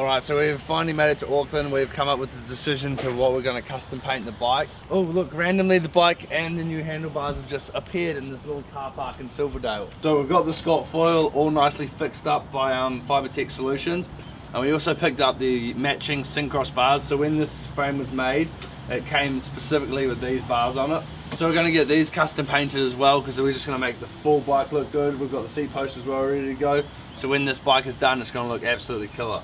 Alright, so we've finally made it to Auckland. We've come up with the decision to what we're going to custom paint the bike. Oh look, randomly the bike and the new handlebars have just appeared in this little car park in Silverdale. So we've got the Scott foil all nicely fixed up by Fibertech Solutions. And we also picked up the matching Syncross bars. So when this frame was made, it came specifically with these bars on it. So we're going to get these custom painted as well, because we're just going to make the full bike look good. We've got the seat post as well ready to go. So when this bike is done, it's going to look absolutely killer.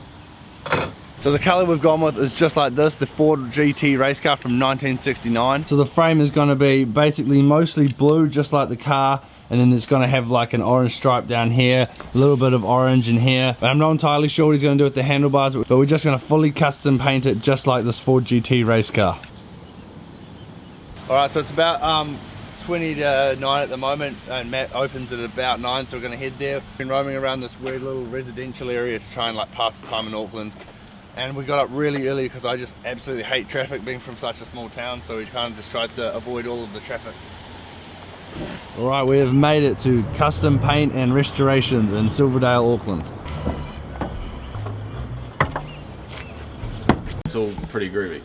So the colour we've gone with is just like this, the Ford GT race car from 1969. So the frame is going to be basically mostly blue, just like the car. And then it's going to have like an orange stripe down here, a little bit of orange in here. But I'm not entirely sure what he's going to do with the handlebars, but we're just going to fully custom paint it just like this Ford GT race car. Alright, so it's about 20 to 9 at the moment, and Matt opens at about 9, so we're going to head there. We've been roaming around this weird little residential area to try and like pass the time in Auckland. And we got up really early because I just absolutely hate traffic being from such a small town, so we kind of just tried to avoid all of the traffic. Alright, we have made it to Custom Paint and Restorations in Silverdale, Auckland. It's all pretty groovy.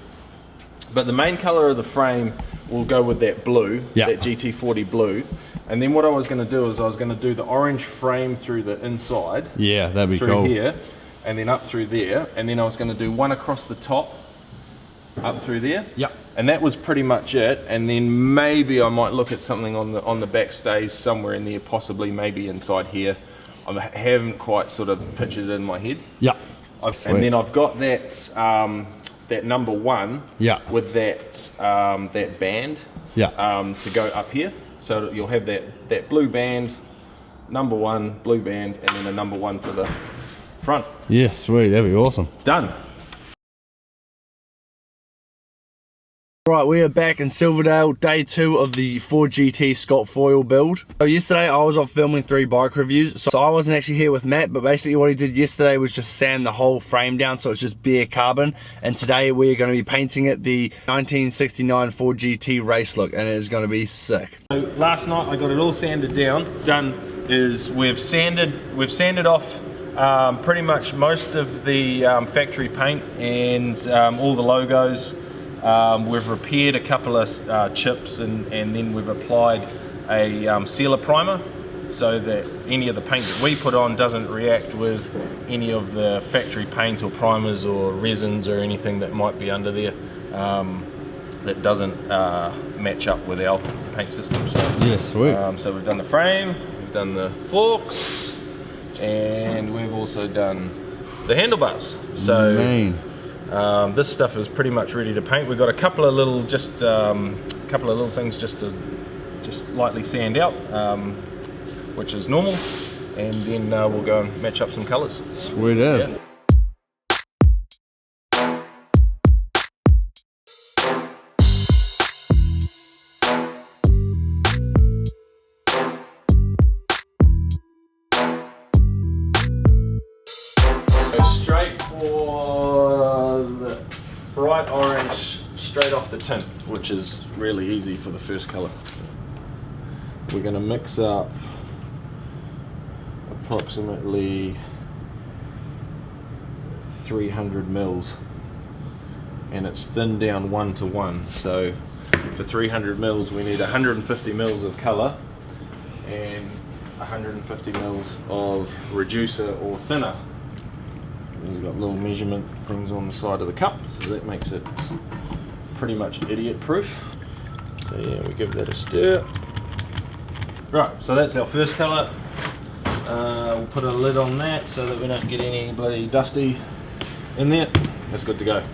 But the main colour of the frame will go with that blue, that GT40 blue. And then what I was going to do is I was going to do the orange frame through the inside. Yeah, that'd be cool. Through here, and then up through there. And then I was going to do one across the top, up through there. Yep. And that was pretty much it. And then maybe I might look at something on the back stays somewhere in there, possibly maybe inside here. I haven't quite sort of pictured it in my head. Yeah. And then I've got that that number 1 with that that band to go up here. So you'll have that blue band, number 1 blue band, and then a number 1 for the front. Yeah, sweet, that'd be awesome. Done. Right, we are back in Silverdale, day 2 of the Ford GT Scott foil build. So yesterday I was off filming 3 bike reviews, so I wasn't actually here with Matt, but basically what he did yesterday was just sand the whole frame down so it's just bare carbon, and today we're going to be painting it the 1969 Ford GT race look, and it is going to be sick. So last night I got it all sanded down. Done is we've sanded off pretty much most of the factory paint and all the logos. We've repaired a couple of chips, and then we've applied a sealer primer so that any of the paint that we put on doesn't react with any of the factory paint or primers or resins or anything that might be under there that doesn't match up with our paint system. So, yeah, sweet. So we've done the frame, we've done the forks, and we've also done the handlebars. So this stuff is pretty much ready to paint. We've got a couple of little things just to lightly sand out, which is normal, and then we'll go and match up some colours. Sweet as. Yeah. Straight for the bright orange, straight off the tint, which is really easy for the first colour. We're going to mix up approximately 300 mils, and it's thinned down 1 to 1. So for 300 mils we need 150 mils of colour and 150 mils of reducer or thinner. We've got little measurement things on the side of the cup, so that makes it pretty much idiot proof. So yeah, we give that a stir. Right, so that's our first colour. We'll put a lid on that so that we don't get any bloody dusty in there. That's good to go.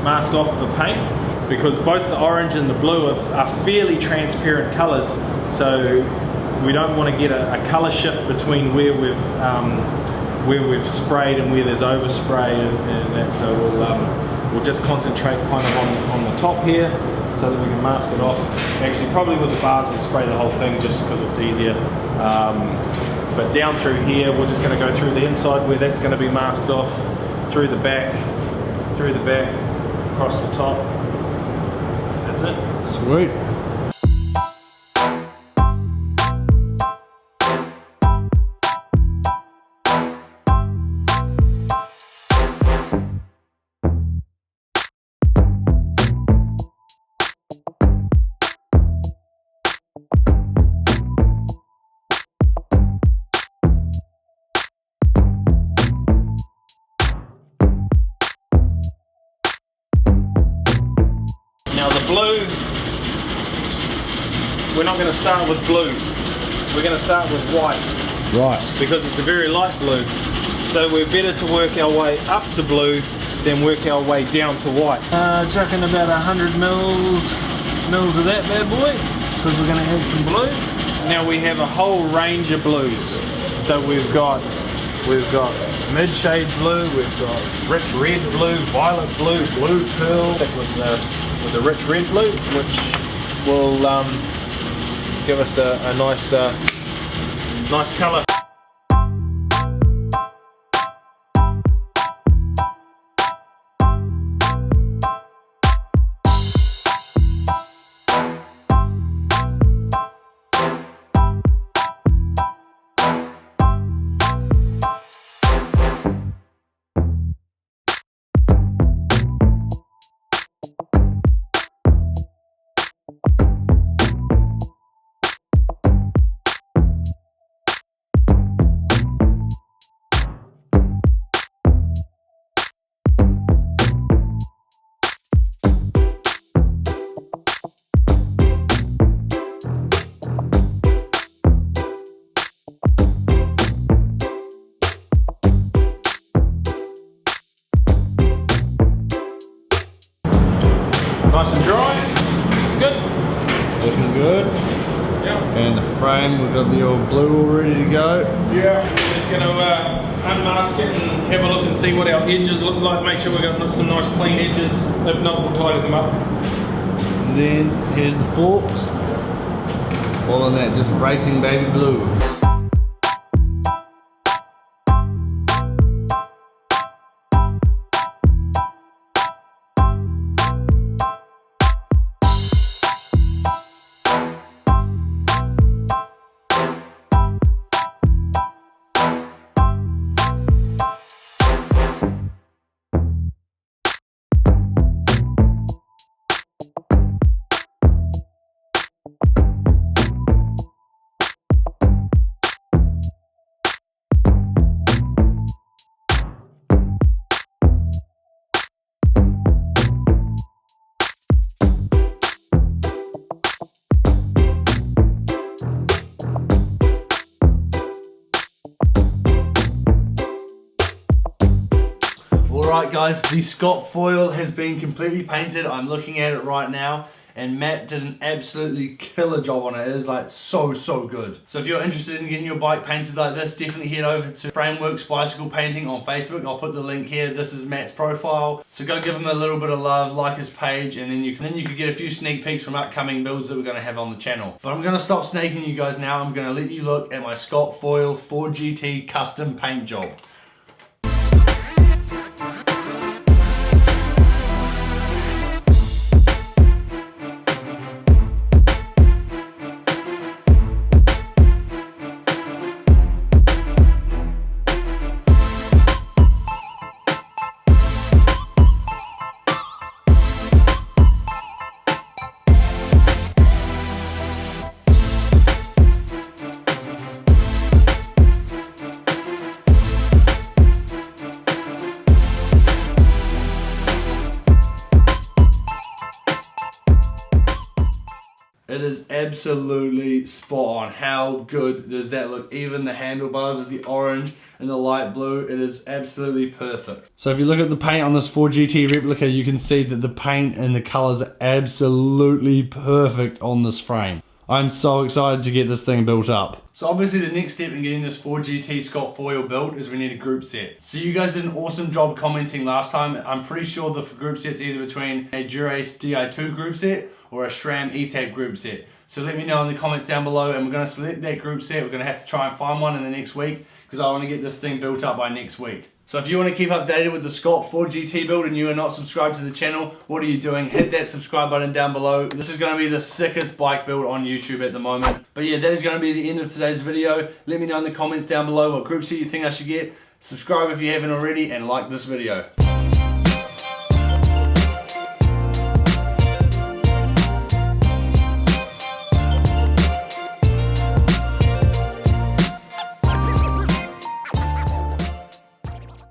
Mask off the paint, because both the orange and the blue are fairly transparent colours, so we don't want to get a colour shift between where where we've sprayed and where there's overspray and that, so we'll just concentrate kind of on the top here so that we can mask it off. Actually, probably with the bars we'll spray the whole thing just because it's easier. But down through here, we're just going to go through the inside where that's going to be masked off, through the back, across the top. That's it. Sweet. Now the blue, we're not going to start with blue. We're going to start with white. Right. Because it's a very light blue. So we're better to work our way up to blue than work our way down to white. Chucking about 100 mils of that bad boy, because we're going to add some blue. Now we have a whole range of blues. So we've got mid-shade blue, we've got rich red blue, violet blue, blue pearl, with the rich red blue, which will give us a nice colour. Nice and dry, good. Looking good. Yeah. And the frame, we've got the old blue all ready to go. Yeah, we're just going to unmask it and have a look and see what our edges look like. Make sure we've got some nice clean edges. If not, we'll tidy them up. And then here's the forks. All on that just racing baby blue. Alright guys, the Scott foil has been completely painted. I'm looking at it right now and Matt did an absolutely killer job on it. It is like so good. So if you're interested in getting your bike painted like this, definitely head over to Frameworks Bicycle Painting on Facebook. I'll put the link here. This is Matt's profile. So go give him a little bit of love, like his page, and then you can get a few sneak peeks from upcoming builds that we're going to have on the channel. But I'm going to stop snaking you guys now. I'm going to let you look at my Scott foil 4GT custom paint job. It is absolutely spot on. How good does that look? Even the handlebars with the orange and the light blue, it is absolutely perfect. So if you look at the paint on this 4GT replica, you can see that the paint and the colors are absolutely perfect on this frame. I'm so excited to get this thing built up. So obviously the next step in getting this Ford GT Scott foil built is we need a group set. So you guys did an awesome job commenting last time. I'm pretty sure the group set's either between a Dura-Ace Di2 group set or a SRAM E-Tab group set. So let me know in the comments down below, and we're going to select that group set. We're going to have to try and find one in the next week because I want to get this thing built up by next week. So if you want to keep updated with the Scott Ford GT build and you are not subscribed to the channel, what are you doing? Hit that subscribe button down below. This is going to be the sickest bike build on YouTube at the moment. But yeah, that is going to be the end of today's video. Let me know in the comments down below what group set you think I should get. Subscribe if you haven't already, and like this video.